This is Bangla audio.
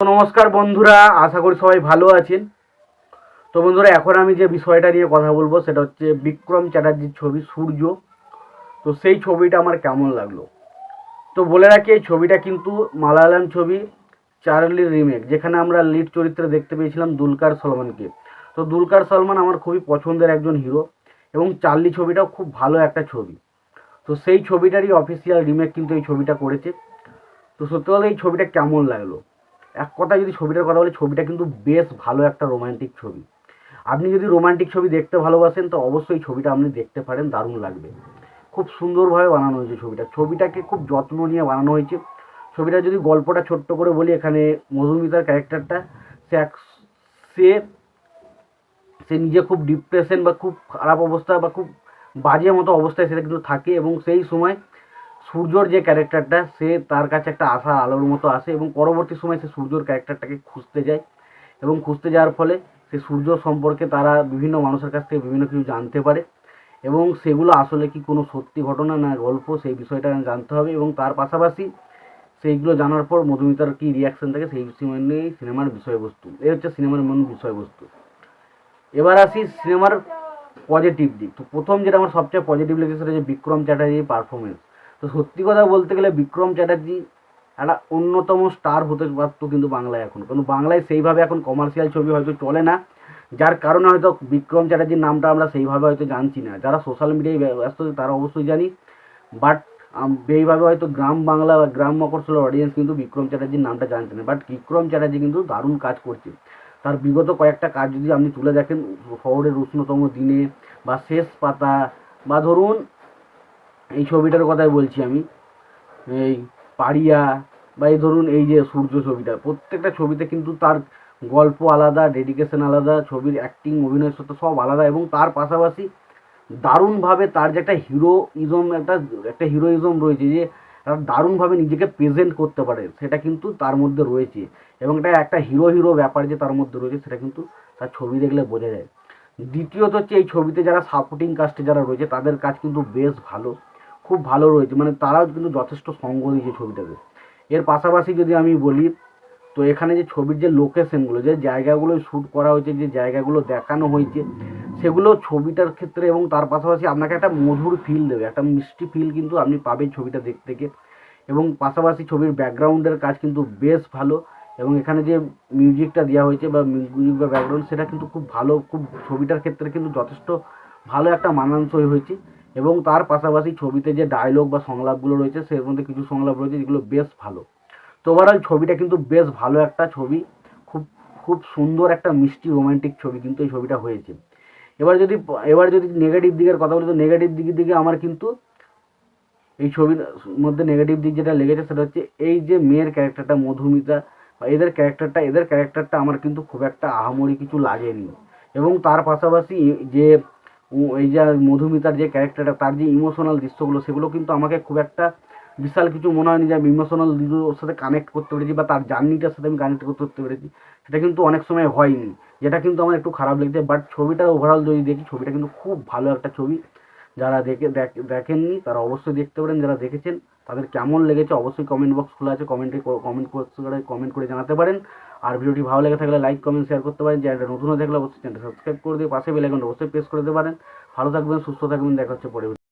নমস্কার বন্ধুরা, আশা করি সবাই ভালো আছেন। তো বন্ধুরা, এখন আমি যে বিষয়টা নিয়ে কথা বলবো সেটা হচ্ছে বিক্রম চ্যাটার্জির ছবি সূর্য। তো সেই ছবিটা আমার কেমন লাগলো। তো বলে রাখি, এই ছবিটা কিন্তু মালায়ালাম ছবি চার্লির রিমেক, যেখানে আমরা লিড চরিত্রে দেখতে পেয়েছিলাম দুলকার সলমানকে। তো দুলকার সলমান আমার খুবই পছন্দের একজন হিরো, এবং চার্লি ছবিটাও খুব ভালো একটা ছবি। তো সেই ছবিটারই অফিসিয়াল রিমেক কিন্তু এই ছবিটা করেছে। তো সত্যি কথা এই ছবিটা কেমন লাগলো, এক কথায় যদি ছবিটার কথা বলি, ছবিটা কিন্তু বেশ ভালো একটা রোমান্টিক ছবি। আপনি যদি রোমান্টিক ছবি দেখতে ভালোবাসেন তো অবশ্যই ছবিটা আপনি দেখতে পারেন, দারুণ লাগবে। খুব সুন্দরভাবে বানানো হয়েছে ছবিটাকে খুব যত্ন নিয়ে বানানো হয়েছে। ছবিটা যদি গল্পটা ছোট্ট করে বলি, এখানে মধুমিতার ক্যারেক্টারটা, সে এক সে সে নিজে খুব ডিপ্রেশন বা খুব খারাপ অবস্থা বা খুব বাজে মতো অবস্থায় সেটা কিন্তু থাকে, এবং সেই সময় সূর্যর যে ক্যারেক্টারটা, সে তার কাছে একটা আশা আলোর মতো আসে, এবং পরবর্তী সময় সে সূর্যর ক্যারেক্টারটাকে খুঁজতে যায়, এবং খুঁজতে যাওয়ার ফলে সে সূর্য সম্পর্কে তারা বিভিন্ন মানুষের কাছ থেকে বিভিন্ন কিছু জানতে পারে, এবং সেগুলো আসলে কি কোনো সত্যি ঘটনা না গল্প, সেই বিষয়টা জানতে হবে। এবং তার পাশাপাশি সেইগুলো জানার পর মধুমিতার কী রিয়াকশন থাকে সেই বিষয় নিয়েই সিনেমার বিষয়বস্তু। এই হচ্ছে সিনেমার মূল বিষয়বস্তু। এবার আসি সিনেমার পজিটিভ দিক। তো প্রথম যেটা আমার সবচেয়ে পজিটিভ লেগেছে সেটা হচ্ছে বিক্রম চ্যাটার্জির পারফরমেন্স। তো সত্যি কথা বলতে গেলে বিক্রম চ্যাটার্জি একটা অন্যতম স্টার হতে পারতো কিন্তু বাংলায় এখন, কারণ বাংলায় সেইভাবে এখন কমার্শিয়াল ছবি হয়তো চলে না, যার কারণে হয়তো বিক্রম চ্যাটার্জির নামটা আমরা সেইভাবে হয়তো জানছি না। যারা সোশ্যাল মিডিয়ায় ব্যস্ত তারা অবশ্যই জানি, বাট এইভাবে হয়তো গ্রাম বাংলা বা গ্রাম মফস্বলের অডিয়েন্স কিন্তু বিক্রম চ্যাটার্জির নামটা জানছে না। বাট বিক্রম চ্যাটার্জি কিন্তু দারুণ কাজ করছে। তার বিগত কয়েকটা কাজ যদি আপনি তুলে দেখেন, শহরের উষ্ণতম দিনে, বা শেষ পাতা, বা ধরুন এই ছবিটার কথাই বলছি আমি, এই পাড়িয়া, বা এই ধরুন এই যে সূর্য ছবিটা, প্রত্যেকটা ছবিতে কিন্তু তার গল্প আলাদা, ডেডিকেশন আলাদা, ছবির অ্যাক্টিং অভিনয় সত্য সব আলাদা, এবং তার পাশাপাশি দারুণভাবে তার যে একটা হিরোইজম, একটা একটা হিরোইজম রয়েছে, যে দারুণভাবে নিজেকে প্রেজেন্ট করতে পারে, সেটা কিন্তু তার মধ্যে রয়েছে। এবং এটা একটা হিরো হিরো ব্যাপার যে তার মধ্যে রয়েছে, সেটা কিন্তু তার ছবি দেখলে বোঝা যায়। দ্বিতীয়ত হচ্ছে এই ছবিতে যারা সাপোর্টিং কাস্টে যারা রয়েছে তাদের কাজ কিন্তু বেশ ভালো, খুব ভালো রয়েছে, মানে তারাও কিন্তু যথেষ্ট সঙ্গ দিয়েছে ছবিটাকে। এর পাশাপাশি যদি আমি বলি, তো এখানে যে ছবির যে লোকেশনগুলো, যে জায়গাগুলো শ্যুট করা হয়েছে, যে জায়গাগুলো দেখানো হয়েছে, সেগুলো ছবিটার ক্ষেত্রে এবং তার পাশাপাশি আপনাকে একটা মধুর ফিল দেবে, একটা মিষ্টি ফিল কিন্তু আপনি পাবেন ছবিটা দেখতে থেকে। এবং পাশাপাশি ছবির ব্যাকগ্রাউন্ডের কাজ কিন্তু বেশ ভালো, এবং এখানে যে মিউজিকটা দেওয়া হয়েছে বা মিউজিক বা ব্যাকগ্রাউন্ড, সেটা কিন্তু খুব ভালো, খুব ছবিটার ক্ষেত্রে কিন্তু যথেষ্ট ভালো একটা মানানসই হয়েছে। এবং তার পাশাপাশি ছবিতে যে ডায়লগ বা সংলাপগুলো রয়েছে, সের মধ্যে কিছু সংলাপ রয়েছে যেগুলো বেশ ভালো। তো ওভারঅল ছবিটা কিন্তু বেশ ভালো একটা ছবি, খুব খুব সুন্দর একটা মিষ্টি রোমান্টিক ছবি কিন্তু এই ছবিটা হয়েছে। এবার যদি এবার যদি নেগেটিভ দিকের কথা বলি, তো নেগেটিভ দিকের দিকে আমার কিন্তু এই ছবির মধ্যে নেগেটিভ দিক যেটা লেগেছে সেটা হচ্ছে এই যে মেয়ের ক্যারেক্টারটা মধুমিতা, বা এদের ক্যারেক্টারটা আমার কিন্তু খুব একটা আহামরি কিছু লাগেনি। এবং তার পাশাপাশি যে এই যে মধুমিতার যে ক্যারেক্টারটা, তার যে ইমোশনাল দৃশ্যগুলো, সেগুলো কিন্তু আমাকে খুব একটা বিশাল কিছু মনে হয়নি যে আমি ইমোশনাল দিকে ওর সাথে কানেক্ট করতে পেরেছি, বা তার জার্নিটার সাথে আমি কানেক্ট করতে পেরেছি। সেটা কিন্তু অনেক সময় হয়নি, যেটা কিন্তু আমার একটু খারাপ লেগেছে। বাট ছবিটা ওভারঅল যদি দেখি, ছবিটা কিন্তু খুব ভালো একটা ছবি। যারা দেখেননি তারা অবশ্যই দেখতে পারেন, যারা দেখেছেন তাদের কেমন লেগেছে অবশ্যই কমেন্ট বক্স খোলা আছে, কমেন্ট করে জানাতে পারেন। আর ভিডিওটি ভালো লেগে থাকলে লাইক কমেন্ট শেয়ার করতে পারেন। চ্যানেলটা নতুন হয়ে থাকলে অবশ্যই চ্যানেলটা সাবস্ক্রাইব করে দিয়ে পাশে বেল আইকনটা অবশ্যই প্রেস করে দিতে পারেন। ভালো থাকবেন, সুস্থ থাকবেন, দেখা হচ্ছে পরে।